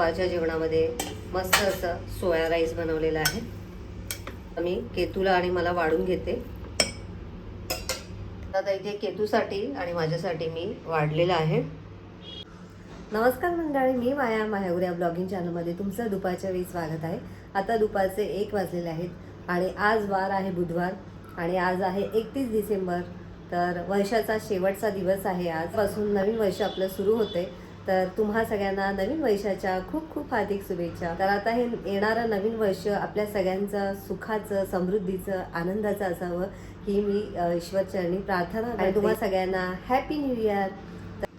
दुपारच्या जेवणामध्ये मस्त असं सोया राईस बनवलेला आहे. मी केतूला आणि मला वाढून घेते. आता इथे केतूसाठी आणि माझ्यासाठी मी वाढलेलं आहे. नमस्कार मंडळी, मी माया माहेवऱ्या ब्लॉगिंग चॅनलमध्ये तुमचं दुपारच्या वेळी स्वागत आहे. आता दुपारचे 1 वाजलेले आहेत आणि आज वार आहे बुधवार आणि आज आहे 31 डिसेंबर. तर वर्षाचा शेवटचा दिवस आहे. आजपासून नवीन वर्ष आपलं सुरू होते. तर तुम्हा सगळ्यांना नवीन वर्षाच्या खूप खूप हार्दिक शुभेच्छा. तर आता हे येणारं नवीन वर्ष आपल्या सगळ्यांचं सुखाचं, समृद्धीचं, आनंदाचं असावं ही मी ईश्वरचरणी प्रार्थना करते. आणि तुम्हा सगळ्यांना हॅपी न्यू इयर.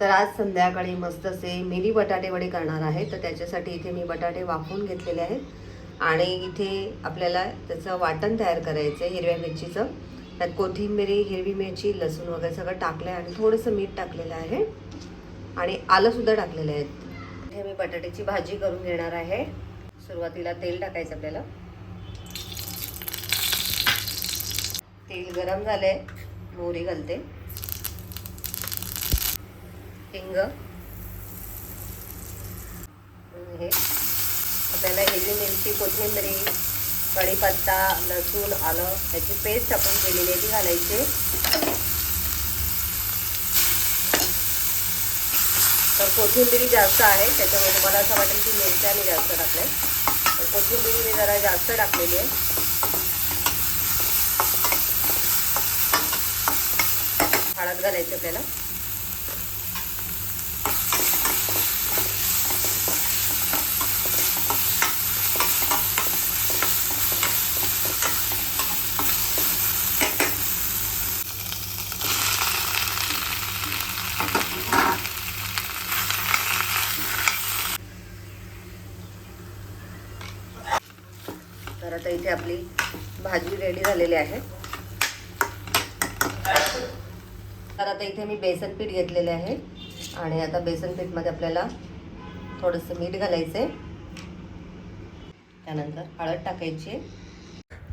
तर आज संध्याकाळी मस्त असे मिनी बटाटे वडे करणार आहे. तर त्याच्यासाठी इथे मी बटाटे वाफवून घेतलेले आहेत आणि इथे आपल्याला त्याचं वाटण तयार करायचं आहे हिरव्या मिरचीचं. त्यात कोथिंबीर, हिरवी मिरची, लसूण वगैरे सगळं टाकलं आहे आणि थोडंसं मीठ टाकलेलं आहे आणि आलंसुद्धा टाकलेलं आहे. इथे मी बटाट्याची भाजी करून घेणार आहे. सुरुवातीला तेल टाकायचं आपल्याला. तेल गरम झाले, मोहरी घालते, हिंग, हे आपल्याला हिरवी मिरची, कोथिंबीर, कढीपत्ता, लसूण, आलं याची पेस्ट आपण केलेली आहे ती घालायची. तर कोथिंबीर जास्त आहे त्याच्यामुळे तुम्हाला असं वाटेल की मिरच्याने जास्त टाकल्या, तर कोथिंबीर मी जरा जास्त टाकलेली आहे. हळद घालायची आपल्याला. तर आता इथे आपली भाजी रेडी झालेली आहे. तर आता इथे मी बेसन पीठ घेतलेले आहे आणि आता बेसन पीठमध्ये आपल्याला थोडंसं मीठ घालायचं आहे. त्यानंतर हळद टाकायची,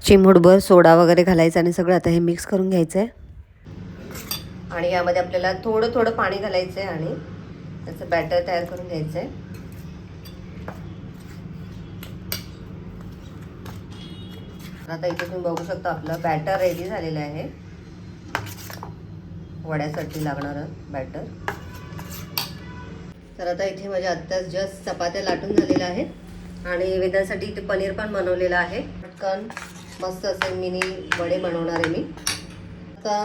चिमूटभर सोडा वगैरे घालायचं आणि सगळं आता हे मिक्स करून घ्यायचं आहे. आणि यामध्ये आपल्याला थोडं थोडं पाणी घालायचं आहे आणि त्याचं बॅटर तयार करून घ्यायचं आहे. आता इथे तुम्ही बघू शकता आपलं बॅटर रेडी झालेलं आहे. वड्यासाठी लागणारं बॅटर. तर आता इथे माझ्या आत्ताच जस्ट चपात्या लाटून झालेल्या आहेत आणि वेदांसाठी इथे पनीर पण बनवलेलं आहे. पटकन मस्त असे मिनी वडे बनवणार आहे मी. आता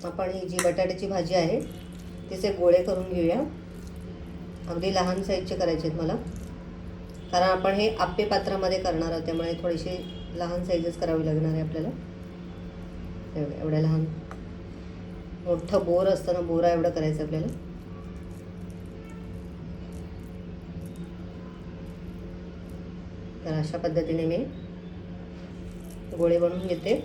आपण ही जी बटाट्याची भाजी आहे तिचे गोळे करून घेऊया. अगदी लहान साईजचे करायचे आहेत मला, कारण आपण हे आप्पे पात्रामध्ये करणार आहोत त्यामुळे थोडीशी लहान साईजच करावी लागणार आहे आपल्याला. एवढ्या लहान, मोठं बोर असतं ना, बोरा एवढं करायचं आपल्याला. तर अशा पद्धतीने मी गोळे बनवून घेते.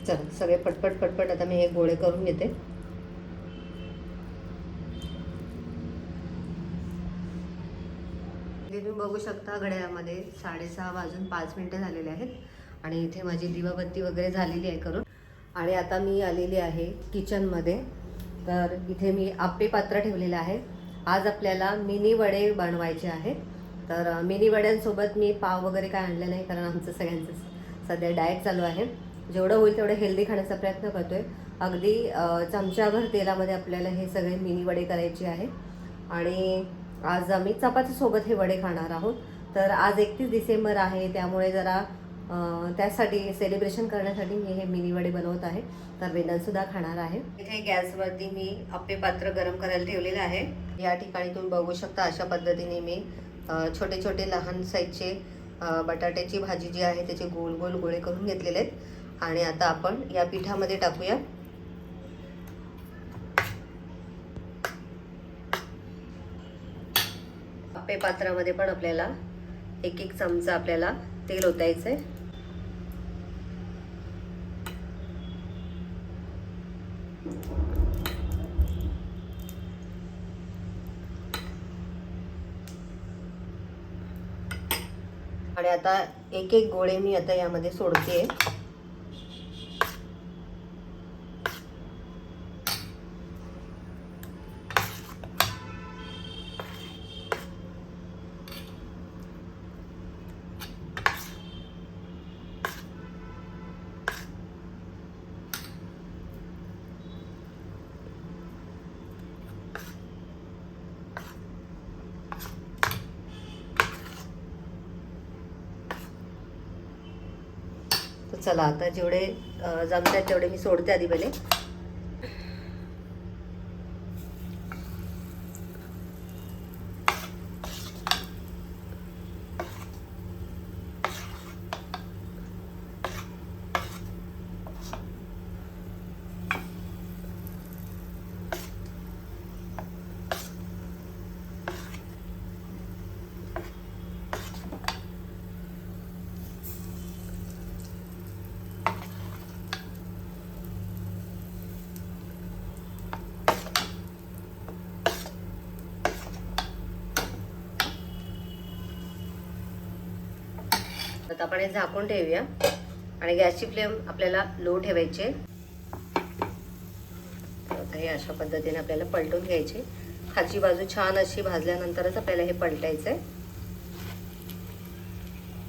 चला सगळे पटपट पटपट आता मी हे गोळे करून घेते. तुम्ही बघू शकता घड्याळामध्ये 6:30 वाजून 5 मिनिटं झालेले आहेत आणि इथे माझी दिवाबत्ती वगैरे झालेली आहे करून. आणि आता मी आलेली आहे किचनमध्ये. तर इथे मी आप्पे पात्र ठेवलेलं आहे. आज आपल्याला मिनी वडे बनवायचे आहेत. तर मिनी वड्यांसोबत मी पाव वगैरे काय आणलं नाही, कारण आमचं सगळ्यांचं सध्या डाएट चालू आहे. जेवढं होईल तेवढं हेल्दी खाण्याचा प्रयत्न करतो आहे. अगदी चमच्याभर तेलामध्ये आपल्याला हे सगळे मिनी वडे करायचे आहे आणि आज आम्ही चपातीसोबत हे वडे खाणार आहोत. तर आज 31 डिसेंबर आहे त्यामुळे जरा त्यासाठी सेलिब्रेशन करण्यासाठी मी हे मिनी वडे बनवत आहे. तर वेदांतसुद्धा खाणार आहे. इथे गॅसवरती मी आप्पे पात्र गरम करायला ठेवलेलं आहे. या ठिकाणी तुम्ही बघू शकता अशा पद्धतीने मी छोटे छोटे लहान साईजचे बटाट्याची भाजी जी आहे त्याचे गोल गोल गोळे करून घेतलेले आहेत. आणि आता आपण या पिठामध्ये टाकूया. आप्पे पात्रामध्ये पण आपल्याला एक एक चमचा आपल्याला तेल ओतायचं आहे. आणि आता एक एक गोळे मी आता यामध्ये सोडते. तर चला आता जेवढे जमतात तेवढे मी सोडते आधी पहिले. आता आपण हे झाकून ठेवूया आणि गॅसची फ्लेम आपल्याला लो ठेवायची. आता हे अशा पद्धतीने आपल्याला पलटून घ्यायचे. खालची बाजू छान अशी भाजल्यानंतरच आपल्याला हे पलटायचंय.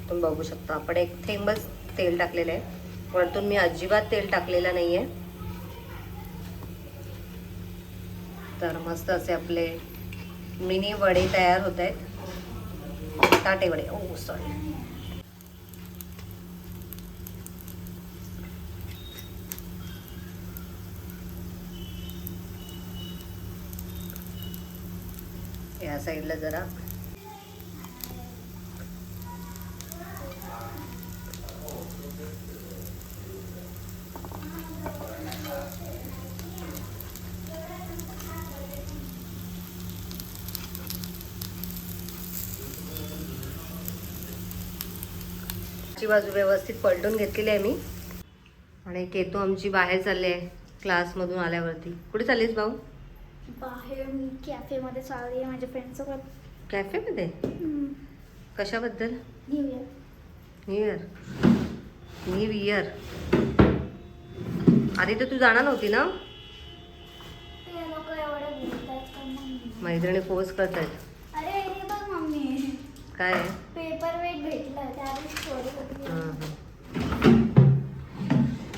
तुम्ही बघू शकता आपण एक थेंबच तेल टाकलेलं आहे. वरतून मी अजिबात तेल टाकलेलं नाहीये. तर मस्त असे आपले मिनी वडे तयार होत आहेत. बटाटे वडे. ओ सॉरी. या साईडला जरा ची बाजू व्यवस्थित पलटून घेतलेली आहे मी. आणि केतू आमची बाहेर चालली आहे क्लासमधून आल्यावरती. कुठे चाललीस भाऊ? बाहेर मी कॅफेमध्ये चालली आहे माझ्या फ्रेंडसोबत. कॅफेमध्ये? कशाबद्दल? New year. New year? New year? आधी तर तू जाणार नव्हती ना? ते लोक एवढे बोलतात का मम्मी? मैत्रिणी फोर्स करतायत. अरे हे बघ मम्मी, काय पेपर वेट भेटलं त्यावेळी स्टोरी होती.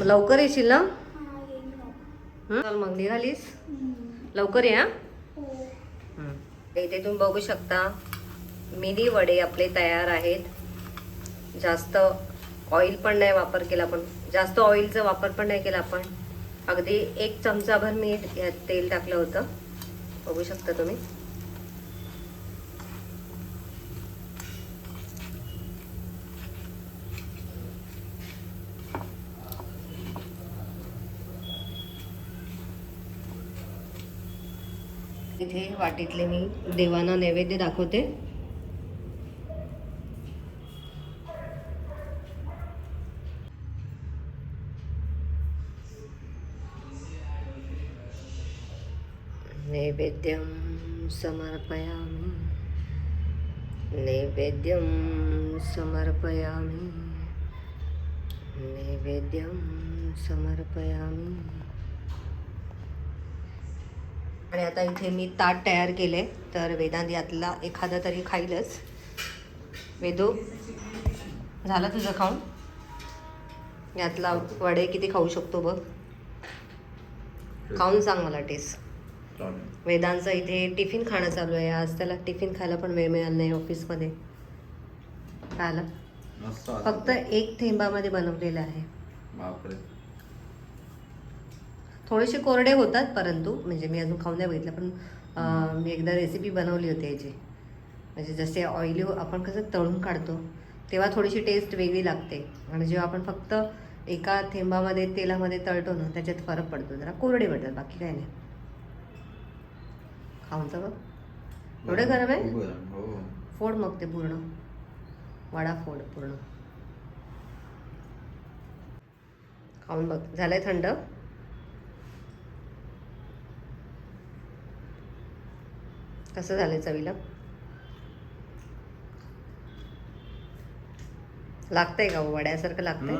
लवकर येशील ना? हां येईन ना. चल मग निघालीस? लवकर या. हो. इथे तुम्ही बघू शकता मिनी वडे आपले तयार आहेत. जास्त ऑइल पण नाही वापर केला आपण. जास्त ऑइलचा वापर पण नाही केला आपण. अगदी 1 चमचाभर मी यात तेल टाकलं होतं. बघू शकता तुम्ही. इथे वाटीतले मी देवांना नैवेद्य दाखवते. नैवेद्यं समर्पयामि. नैवेद्यं समर्पयामि. नैवेद्यं समर्पयामि. आणि आता इथे मी ताट तयार केले. तर वेदांत यातला एखादा तरी खाईलच. वेदू, झालं तुझं खाऊन? यातला वडे किती खाऊ शकतो बघ. खाऊन सांग मला टेस्ट. वेदांचं इथे टिफिन खाणं चालू आहे. आज त्याला टिफिन खायला पण वेळ मिळाला नाही ऑफिसमध्ये. काय आलं? फक्त 1 थेंबामध्ये बनवलेलं आहे. थोडेसे कोरडे होतात, परंतु म्हणजे मी अजून खाऊन नाही बघितलं. पण मी एकदा रेसिपी बनवली होती याची. म्हणजे जसे ऑइली आपण कसं तळून काढतो तेव्हा थोडीशी टेस्ट वेगळी लागते. आणि जेव्हा आपण फक्त एका थेंबामध्ये तेलामध्ये तळतो ना त्याच्यात फरक पडतो. जरा कोरडे पडतात, बाकी काय नाही. खाऊन तर बघ. एवढं गरम आहे? फोड मग ते पूर्ण वडा फोड पूर्ण. खाऊन बघ. झालंय थंड? कसं झालंय चवीला? लागतंय का वड्यासारखं लागतंय?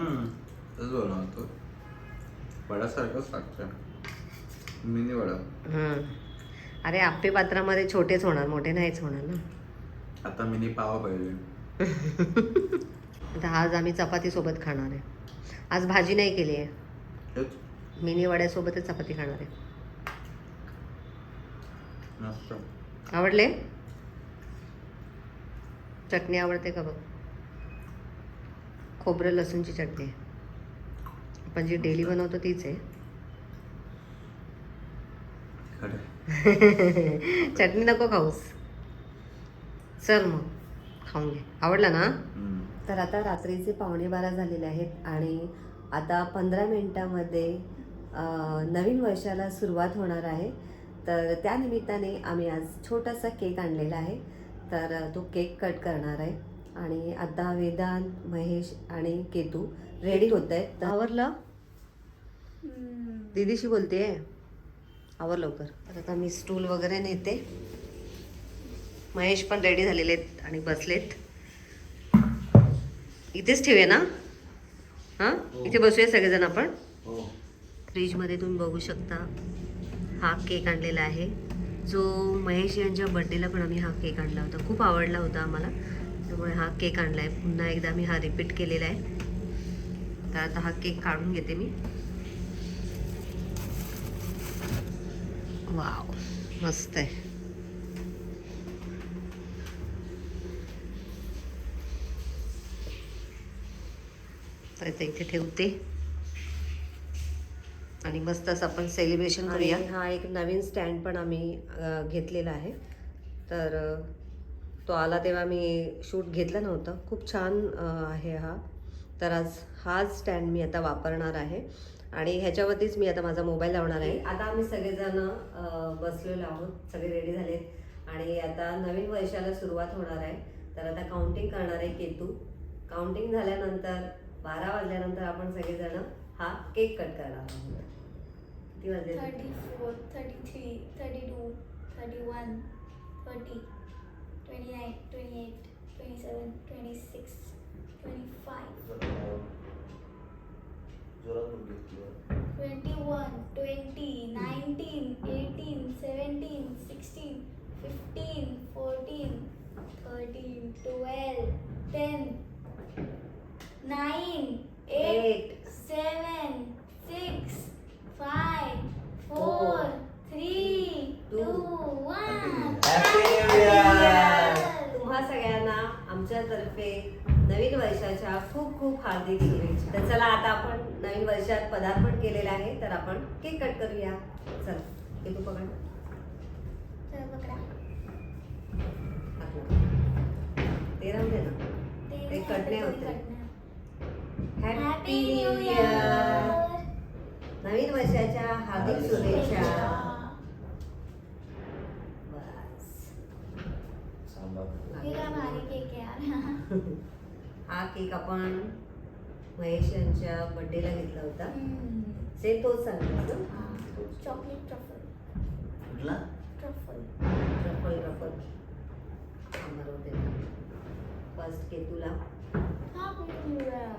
तसंच बनवतो वड्यासारखंच लागतं मिनी वडा. अरे आप्पे पात्रामध्ये छोटेच होणार, मोठे नाहीच होणार ना. आता मिनी पाव पाहिजे. आता आज आम्ही चपाती सोबत खाणार आहे. आज भाजी नाही केली आहे, हेच मिनी वड्यासोबतच चपाती खाणार आहे. मस्त. आवडले? चटणी आवडते का बघ? खोबरं लसूणची चटणी आहे. आपण जी डेली बनवतो तीच आहे. खरं. चटणी नको खाऊस, चल मग खाऊन घे. आवडला ना? तर आता रात्रीचे 11:15 झालेले आहेत आणि आता 15 मिनिटामध्ये नवीन वर्षाला सुरुवात होणार आहे. तर त्या निमित्ताने आम्ही आज छोटासा केक आणलेला आहे. तर तो केक कट करणार आहे आणि आता वेदांत, महेश आणि केतू रेडी होत आहेत. आवरलं? दीदीशी बोलते, आवर लवकर. तर आता मी स्टूल वगैरे नेते. महेश पण रेडी झालेले आहेत आणि बसलेत. इथेच ठेवूया ना? हां, इथे बसूया सगळेजण आपण. फ्रीजमध्ये तुम्ही बघू शकता हा केक आणलेला आहे, जो महेश यांच्या बड्डेला पण आम्ही हा केक आणला होता. खूप आवडला होता आम्हाला, त्यामुळे हा केक आणला आहे. पुन्हा एकदा मी हा रिपीट केलेला आहे. तर आता हा केक काढून घेते मी. वाव, मस्त आहे. तर इथे ठेवते आणि मस्त असं आपण सेलिब्रेशन करूया. हा एक नवीन स्टँड पण आम्ही घेतलेला आहे. तर तो आला तेव्हा मी शूट घेतलं नव्हतं. खूप छान आहे हा. तर आज हाच स्टँड मी आता वापरणार आहे आणि ह्याच्यावरतीच मी आता माझा मोबाईल लावणार आहे. आता आम्ही सगळेजण बसलेलो आहोत, सगळे रेडी झालेत आणि आता नवीन वर्षाला सुरुवात होणार आहे. तर आता काउंटिंग करणार आहे केतू. काउंटिंग झाल्यानंतर 12 वाजल्यानंतर आपण सगळेजण हा केक कट करणार आहोत. किती वाजले? 34, 33, 32, 31, 30, 29, 28, 27, 26, 25, 21, 20, 19, 18, 17, 16, 15, 14, 13, 12, 10, 9, 8, 7, 6, 5, 4, 3, 2, 1. तुम्हा सगळ्यांना आमच्यातर्फे नवीन वर्षाच्या खूप खूप हार्दिक शुभेच्छा. तर चला आता आपण नवीन वर्षात पदार्पण केलेलं आहे, तर आपण केक कट करूया. चल केक पकड. चल पकडा. ते राहू दे ना, ते कट नाही होते. Happy new year. नवीन वर्षाच्या हार्दिक शुभेच्छा. बस. हे काय भारी केक आहे यार. हा केक आपण महेश यांच्या बर्थडेला घेतला होता. सेम तोच सांगितलं ना. Chocolate truffle. कुठला? ट्रफल. रफल रफल आम्हाला होते. फर्स्ट केतूला happy new year.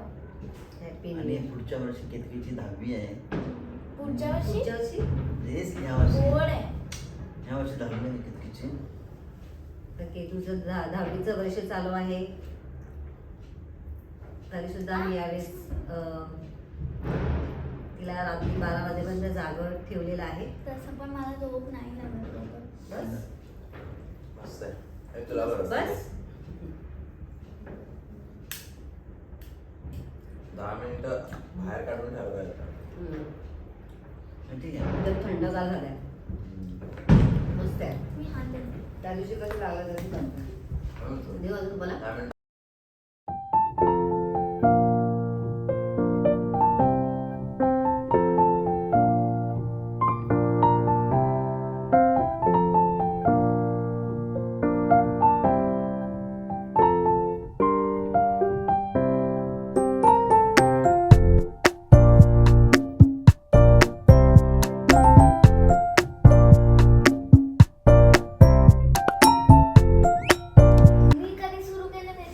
Happy new आणि इयर. पुढच्या वर्षी केतकीची 10वी आहे. पुढच्या वर्षी पुढच्या वर्षी तेच या वर्षी गोड आहे. या वर्षी 10वी आहे केतकीची. तर केतूचं 10वीचं वर्ष चालू आहे. तरी सुद्धा मी यावेळेस तिला रात्री 12 वाजेपर्यंत जागं ठेवलेलं आहे. तसं पण मला झोप नाही लागत लवकर. बस मस्त आहे. हे तुला बरं बस 10 मिनिटं बाहेर काढून ठेवायला. ठीक आहे. एकदम थंडगार झालाय. मस्त आहे. मी हात देते. त्या दिवशी कसं लागलं तरी चालतं. देऊ अजून तुम्हाला? 10 मिनिटं मी कधी सुरू केलं त्याची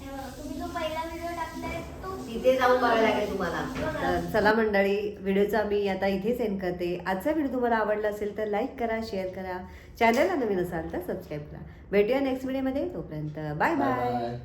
हे बघा, तुम्ही जो पहिला व्हिडिओ टाकलाय तो तिथे जाऊन बघायला लागेल तुम्हाला. बघा. तर चला मंडळी, व्हिडिओचा मी आता इथेच एंड करते. आजचा व्हिडिओ तुम्हाला आवडला असेल तर लाईक करा, शेअर करा, चॅनलला नवीन असाल तर सबस्क्राईब करा. भेटूया नेक्स्ट व्हिडिओमध्ये. तोपर्यंत बाय बाय.